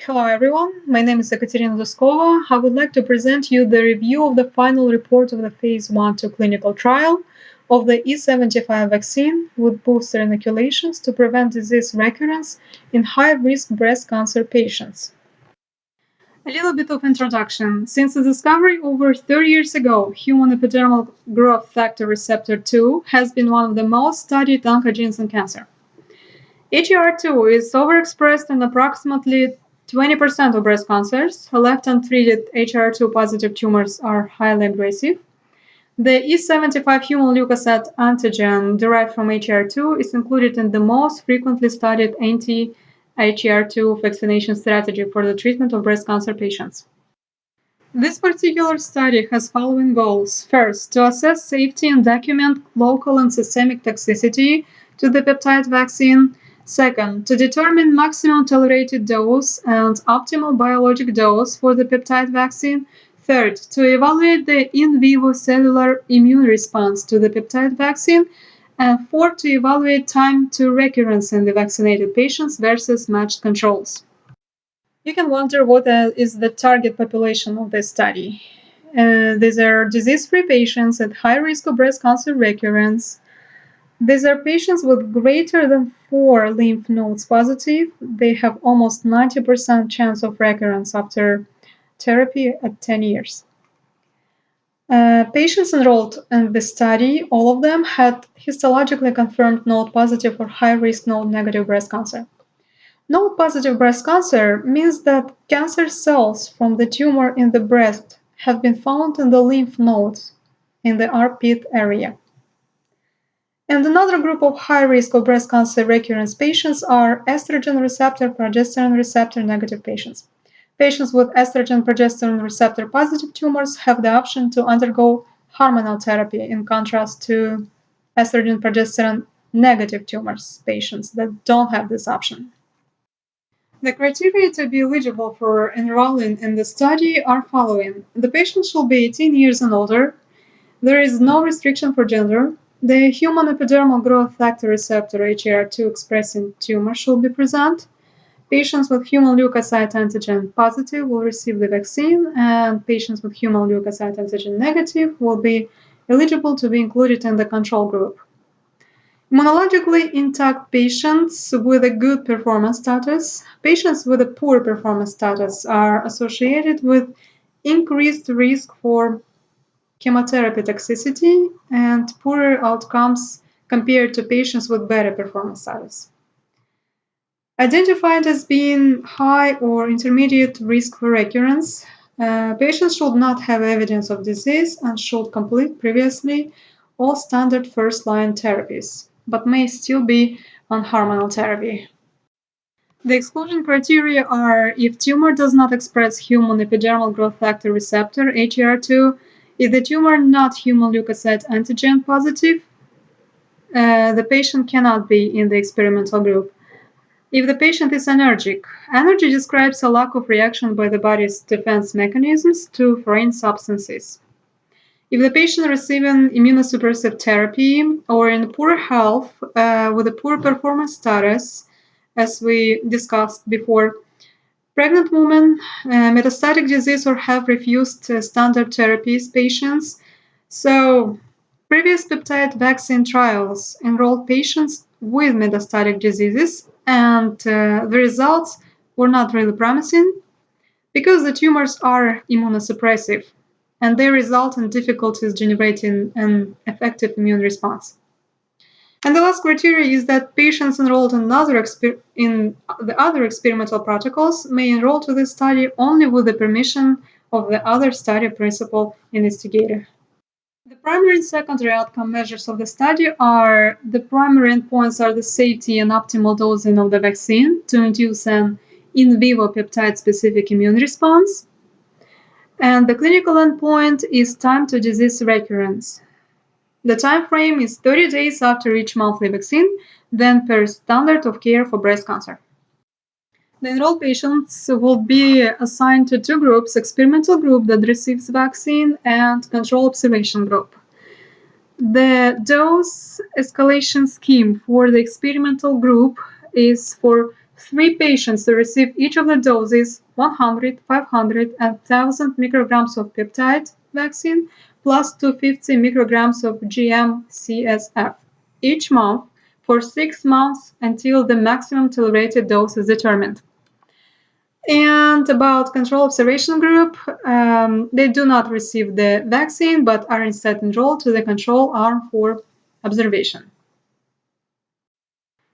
Hello everyone, my name is Ekaterina Duskova. I would like to present you the review of the final report of the phase 1-2 clinical trial of the E75 vaccine with booster inoculations to prevent disease recurrence in high-risk breast cancer patients. A little bit of introduction. Since the discovery over 30 years ago, human epidermal growth factor receptor 2 has been one of the most studied oncogenes in cancer. HER2 is overexpressed in approximately 20% of breast cancers. Left untreated HER2 positive tumors are highly aggressive. The E75 human leukocyte antigen derived from HER2 is included in the most frequently studied anti-HER2 vaccination strategy for the treatment of breast cancer patients. This particular study has following goals. First, to assess safety and document local and systemic toxicity to the peptide vaccine. Second, to determine maximum tolerated dose and optimal biologic dose for the peptide vaccine. Third, to evaluate the in vivo cellular immune response to the peptide vaccine. And fourth, to evaluate time to recurrence in the vaccinated patients versus matched controls. You can wonder what is the target population of this study. These are disease-free patients at high risk of breast cancer recurrence. These are patients with greater than 4 lymph nodes positive. They have almost 90% chance of recurrence after therapy at 10 years. Patients enrolled in this study, all of them had histologically confirmed node positive or high risk node negative breast cancer. Node positive breast cancer means that cancer cells from the tumor in the breast have been found in the lymph nodes in the armpit area. And another group of high risk of breast cancer recurrence patients are estrogen receptor, progesterone receptor negative patients. Patients with estrogen progesterone receptor positive tumors have the option to undergo hormonal therapy in contrast to estrogen progesterone negative tumors patients that don't have this option. The criteria to be eligible for enrolling in the study are following. The patient should be 18 years and older. There is no restriction for gender. The human epidermal growth factor receptor HER2 expressing tumor should be present. Patients with human leukocyte antigen positive will receive the vaccine, and patients with human leukocyte antigen negative will be eligible to be included in the control group. Immunologically intact patients with a good performance status. Patients with a poor performance status are associated with increased risk for chemotherapy toxicity and poorer outcomes compared to patients with better performance status. Identified as being high or intermediate risk for recurrence, patients should not have evidence of disease and should complete previously all standard first-line therapies, but may still be on hormonal therapy. The exclusion criteria are if tumor does not express human epidermal growth factor receptor HER2, if the tumor not human leukocyte antigen positive, the patient cannot be in the experimental group. If the patient is allergic, allergy describes a lack of reaction by the body's defense mechanisms to foreign substances. If the patient receiving immunosuppressive therapy or in poor health with a poor performance status, as we discussed before, pregnant women, metastatic disease or have refused standard therapies patients. So previous peptide vaccine trials enrolled patients with metastatic diseases and the results were not really promising because the tumors are immunosuppressive and they result in difficulties generating an effective immune response. And the last criteria is that patients enrolled in the other experimental protocols may enroll to this study only with the permission of the other study principal investigator. The primary and secondary outcome measures of the study are the primary endpoints are the safety and optimal dosing of the vaccine to induce an in vivo peptide-specific immune response. And the clinical endpoint is time to disease recurrence. The time frame is 30 days after each monthly vaccine, then per standard of care for breast cancer. The enrolled patients will be assigned to two groups, experimental group that receives vaccine and control observation group. The dose escalation scheme for the experimental group is for 3 patients to receive each of the doses 100, 500, and 1000 micrograms of peptide vaccine plus 250 micrograms of GM-CSF each month for 6 months until the maximum tolerated dose is determined. And about control observation group, they do not receive the vaccine but are instead enrolled to the control arm for observation.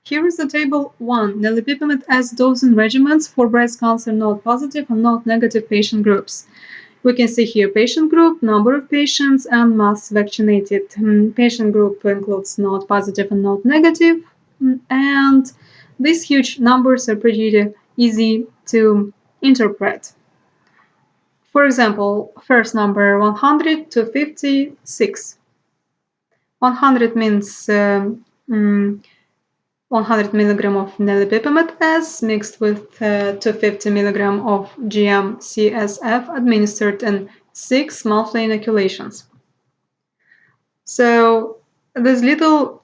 Here is the table 1, Nelipipimid S dosing regimens for breast cancer node-positive and node-negative patient groups. We can see here patient group, number of patients, and mass vaccinated. Patient group includes node-positive and node-negative, and these huge numbers are pretty easy to interpret. For example, first number 100 to 56. 100 means 100 milligram of Nelipipimid S mixed with 250 milligram of GM-CSF administered in 6 monthly inoculations. So this little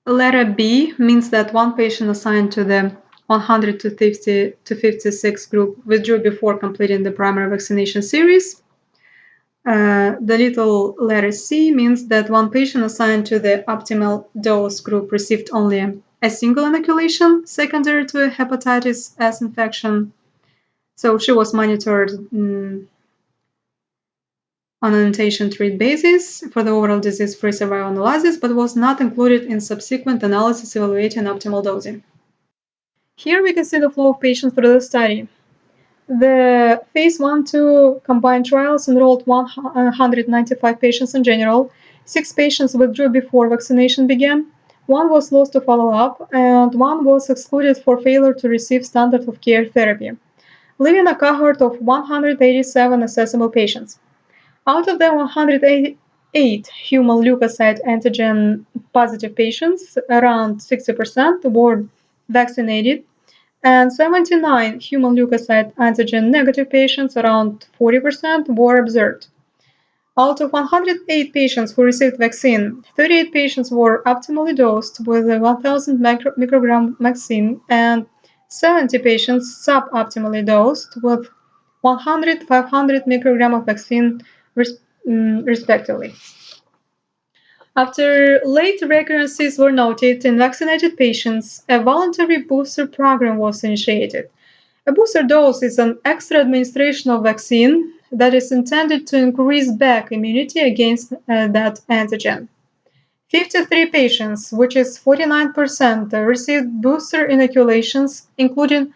letter B means that one patient assigned to the 100 to 50 to 56 group withdrew before completing the primary vaccination series. The little letter C means that one patient assigned to the optimal dose group received only a single inoculation secondary to a hepatitis S infection. So she was monitored on an intention-treat basis for the overall disease-free survival analysis, but was not included in subsequent analysis evaluating optimal dosing. Here we can see the flow of patients through the study. The phase 1-2 combined trials enrolled 195 patients in general. 6 patients withdrew before vaccination began. 1 was lost to follow-up, and 1 was excluded for failure to receive standard of care therapy, leaving a cohort of 187 accessible patients. Out of the 188 human leukocyte antigen positive patients, around 60% were vaccinated, and 79 human leukocyte antigen negative patients, around 40%, were observed. Out of 108 patients who received vaccine, 38 patients were optimally dosed with a 1000 microgram vaccine, and 70 patients suboptimally dosed with 100, 500 microgram of vaccine respectively. After late recurrences were noted in vaccinated patients, a voluntary booster program was initiated. A booster dose is an extra administration of vaccine that is intended to increase back immunity against that antigen. 53 patients, which is 49%, received booster inoculations, including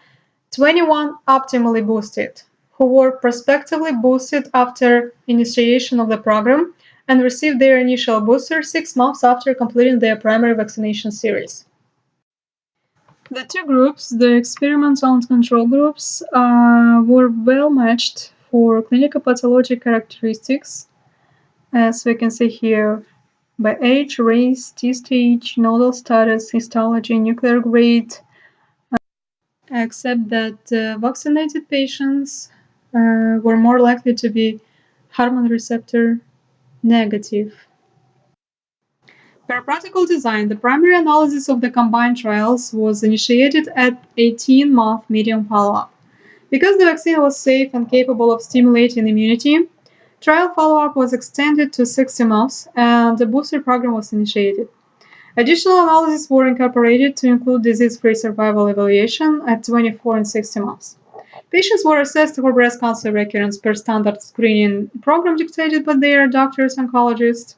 21 optimally boosted, who were prospectively boosted after initiation of the program and received their initial booster 6 months after completing their primary vaccination series. The 2 groups, the experimental and control groups, were well matched for clinical pathologic characteristics, as we can see here, by age, race, T-stage, nodal status, histology, nuclear grade, except that vaccinated patients were more likely to be hormone receptor negative. Per protocol design, the primary analysis of the combined trials was initiated at 18-month median follow-up. Because the vaccine was safe and capable of stimulating immunity, trial follow-up was extended to 60 months and the booster program was initiated. Additional analyses were incorporated to include disease-free survival evaluation at 24 and 60 months. Patients were assessed for breast cancer recurrence per standard screening program dictated by their doctors and oncologists.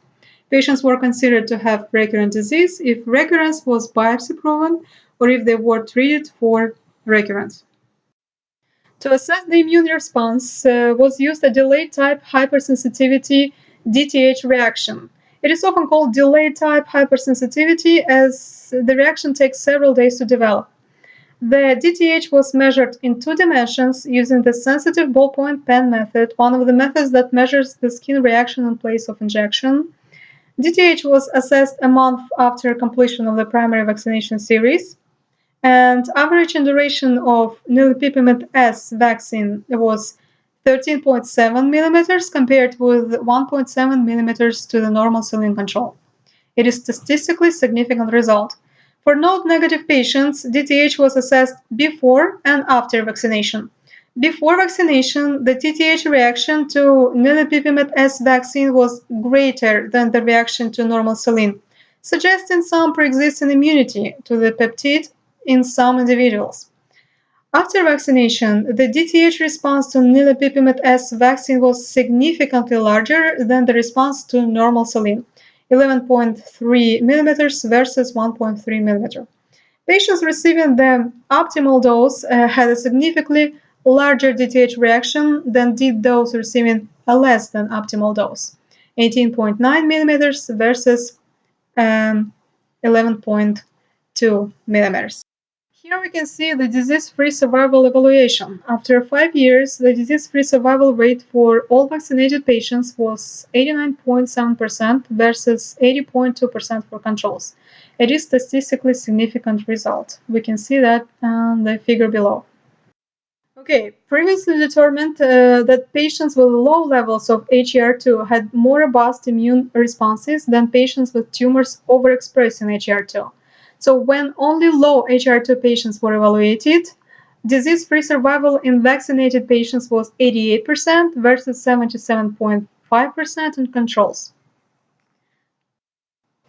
Patients were considered to have recurrent disease if recurrence was biopsy-proven or if they were treated for recurrence. To assess the immune response was used a delayed type hypersensitivity DTH reaction. It is often called delayed type hypersensitivity as the reaction takes several days to develop. The DTH was measured in 2 dimensions using the sensitive ballpoint pen method, one of the methods that measures the skin reaction in place of injection. DTH was assessed a month after completion of the primary vaccination series, and average duration of Nelipipimid S vaccine was 13.7 millimeters compared with 1.7 millimeters to the normal saline control. It is a statistically significant result. For node-negative patients, DTH was assessed before and after vaccination. Before vaccination, the TTH reaction to nilotinib-S vaccine was greater than the reaction to normal saline, suggesting some pre-existing immunity to the peptide in some individuals. After vaccination, the DTH response to nilotinib-S vaccine was significantly larger than the response to normal saline, 11.3 millimeters versus 1.3 millimeter. Patients receiving the optimal dose had a significantly larger DTH reaction than did those receiving a less than optimal dose, 18.9 millimeters versus 11.2 millimeters. Here we can see the disease-free survival evaluation. After 5 years, the disease-free survival rate for all vaccinated patients was 89.7% versus 80.2% for controls. It is statistically significant result. We can see that on the figure below. Okay, previously determined that patients with low levels of HER2 had more robust immune responses than patients with tumors overexpressing HER2. So when only low HER2 patients were evaluated, disease-free survival in vaccinated patients was 88% versus 77.5% in controls.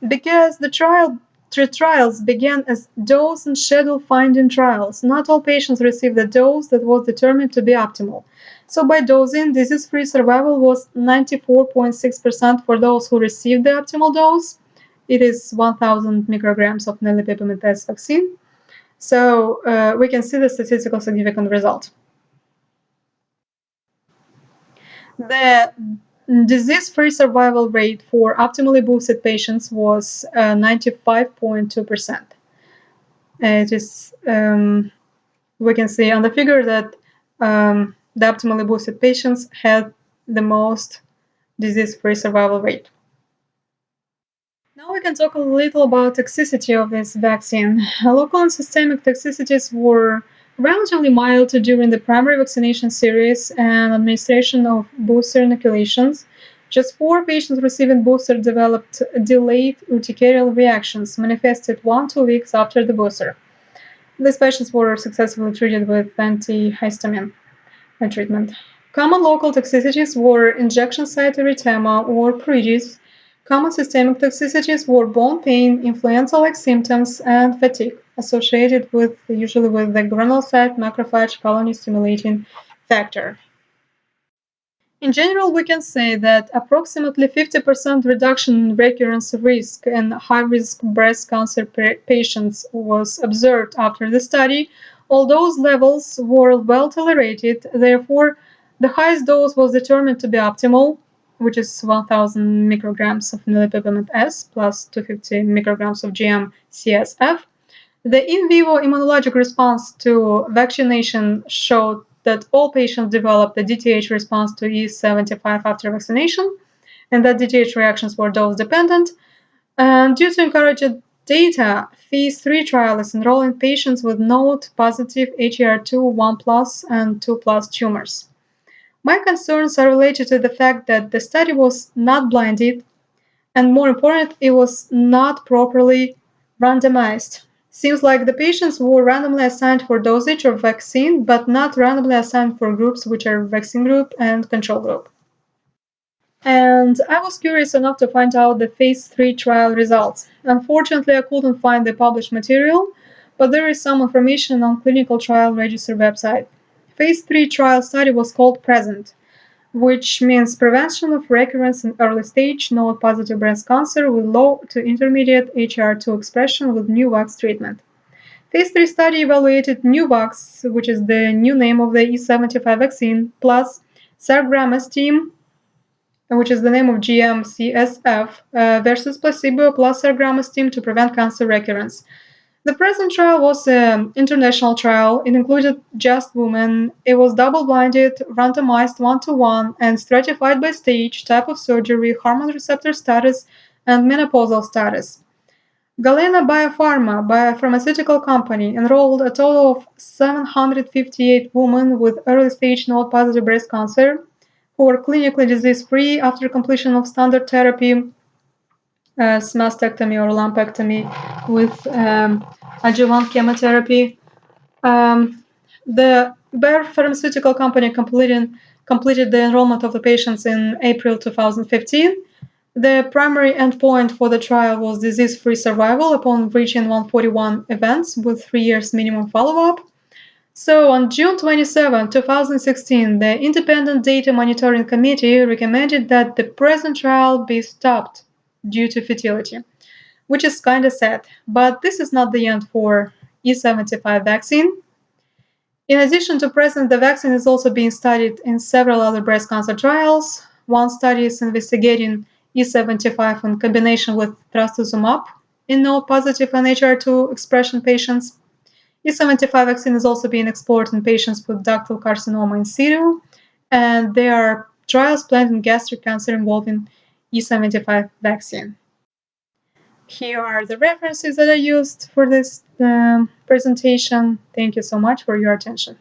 Because the trials began as dose and schedule finding trials, not all patients received the dose that was determined to be optimal. So by dosing, disease-free survival was 94.6% for those who received the optimal dose. It is 1,000 micrograms of nilotinib-S vaccine. So we can see the statistical significant result. The disease-free survival rate for optimally boosted patients was 95.2%. It is, we can see on the figure that the optimally boosted patients had the most disease-free survival rate. Now we can talk a little about toxicity of this vaccine. Local and systemic toxicities were relatively mild during the primary vaccination series and administration of booster inoculations. Just 4 patients receiving booster developed delayed urticarial reactions manifested 1-2 weeks after the booster. These patients were successfully treated with antihistamine treatment. Common local toxicities were injection site erythema or pruritus. Common systemic toxicities were bone pain, influenza-like symptoms, and fatigue, associated usually with the granulocyte macrophage colony-stimulating factor. In general, we can say that approximately 50% reduction in recurrence risk in high-risk breast cancer patients was observed after the study. All those levels were well tolerated, therefore, the highest dose was determined to be optimal, which is 1,000 micrograms of nilotinib-S plus 250 micrograms of GM-CSF. The in vivo immunologic response to vaccination showed that all patients developed a DTH response to E75 after vaccination, and that DTH reactions were dose-dependent. And due to encouraging data, phase 3 trial is enrolling patients with node-positive HER2 1+ and 2+ tumors. My concerns are related to the fact that the study was not blinded, and more important, it was not properly randomized. Seems like the patients were randomly assigned for dosage of vaccine, but not randomly assigned for groups which are vaccine group and control group. And I was curious enough to find out the phase 3 trial results. Unfortunately, I couldn't find the published material, but there is some information on clinical trial register website. Phase 3 trial study was called PRESENT, which means prevention of recurrence in early stage node-positive breast cancer with low to intermediate HER2 expression with NuVax treatment. Phase 3 study evaluated NuVax, which is the new name of the E75 vaccine, plus cergramestim, which is the name of GM-CSF, versus placebo plus cergramestim to prevent cancer recurrence. The PRESENT trial was an international trial. It included just women. It was double-blinded, randomized 1-to-1, and stratified by stage, type of surgery, hormone receptor status, and menopausal status. Galena Biopharma, biopharmaceutical company, enrolled a total of 758 women with early-stage node-positive breast cancer who were clinically disease-free after completion of standard therapy. as mastectomy or lumpectomy with adjuvant chemotherapy. The Bayer Pharmaceutical Company completed the enrollment of the patients in April 2015. The primary endpoint for the trial was disease-free survival upon reaching 141 events with 3 years minimum follow-up. So on June 27, 2016, the Independent Data Monitoring Committee recommended that the present trial be stopped due to futility, which is kind of sad, but this is not the end for E75 vaccine. In addition to present, the vaccine is also being studied in several other breast cancer trials. One study is investigating E75 in combination with trastuzumab in node-positive NHR2 expression patients. E75 vaccine is also being explored in patients with ductal carcinoma in situ, and there are trials planned in gastric cancer involving E75 vaccine. Here are the references that I used for this presentation. Thank you so much for your attention.